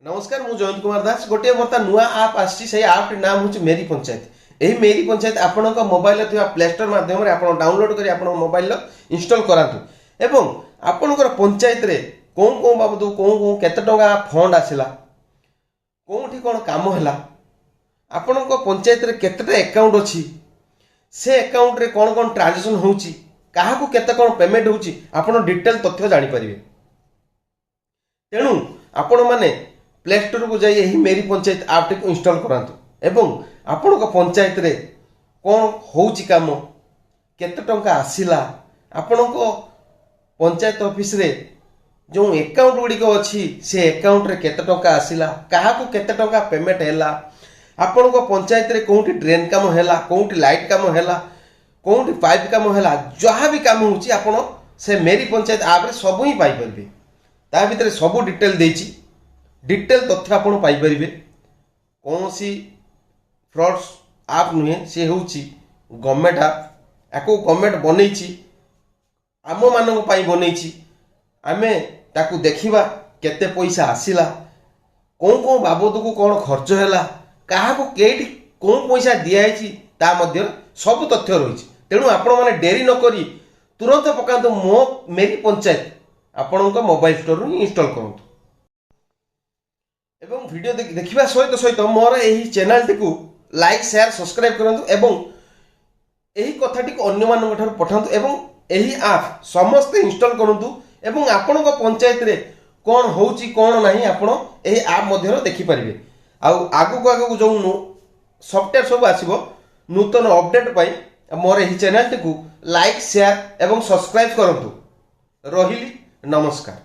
नमस्कार मु जयंत कुमार दास गोटे बर्ता नुआ आप आसी आप नाम हूँ मेरी पंचायत। यही मेरी पंचायत आपण मोबाइल प्ले स्टोर माध्यम डाउनलोड कर मोबाइल इंस्टॉल करातु एवं आपणकर पंचायत रे कौन कौन बाबद कौन केते टंका फंड आसला कौटी कौन काम है आपण पंचायत रे केतेटा अकाउंट अच्छी से अकाउंट रे कौन कौन ट्रांजेक्शन होउची काहाकू केते कौन पेमेंट होउची आपण डिटेल तथ्य जानि परिबे। तेणु आपण माने प्ले स्टोर को जाई यही मेरी पंचायत आप टी इंस्टॉल करातु एवं आपण पंचायत रे कौन होउची काम केते टंका आसिला आपण पंचायत ऑफिस रे जो अकाउंट गुड़ी अच्छी से अकाउंट रे केते टंका आसिला काहाकू केते टंका पेमेंट हैला आपण पंचायत रे कोउटी ड्रेन काम हैला कोउटी लाइट काम हैला कोउटी पाइप काम हैला जहाँ भी काम होउची आपण से मेरी पंचायत आप रे सब ही पाई परबे। ता भितर सब डिटेल देची डिटेल तथ्य आपण पाई परिबे। कौन सी फ्रॉड्स आप नुहे से होउची गवर्नमेंट आप याको गवर्नमेंट बनैची आम मानन पाई बनैची आमे ताकू देखिबा केते पैसा आसिला कौन कौन बाबद को कौन खर्च हैला काहाकू केटी कौन पैसा दियाची ता मध्य सब तथ्य रही। तेणु आपण माने डेरी न करी तुरंत पकांतु मो मेरी पंचायत आपण मोबाइल स्टोर रू इंस्टॉल करंतु एवं वीडियो देखिबा सहित सहित मोर एही चैनल टी को लाइक शेयर सब्सक्राइब करंतु एवं एही कथाटी को अन्य मानन ठार पठांतु एवं एही ऐप समस्त इंस्टॉल करंतु एवं आपण पंचायत रे कौन होउची कौन नाही आपण एही ऐप मध्य देखि परिबे। आगु जो सॉफ्टवेयर सब आसीबो नूतन अपडेट पाई मोर एही चैनल टी को लाइक शेयर एवं सब्सक्राइब करंतु। रहिली नमस्कार।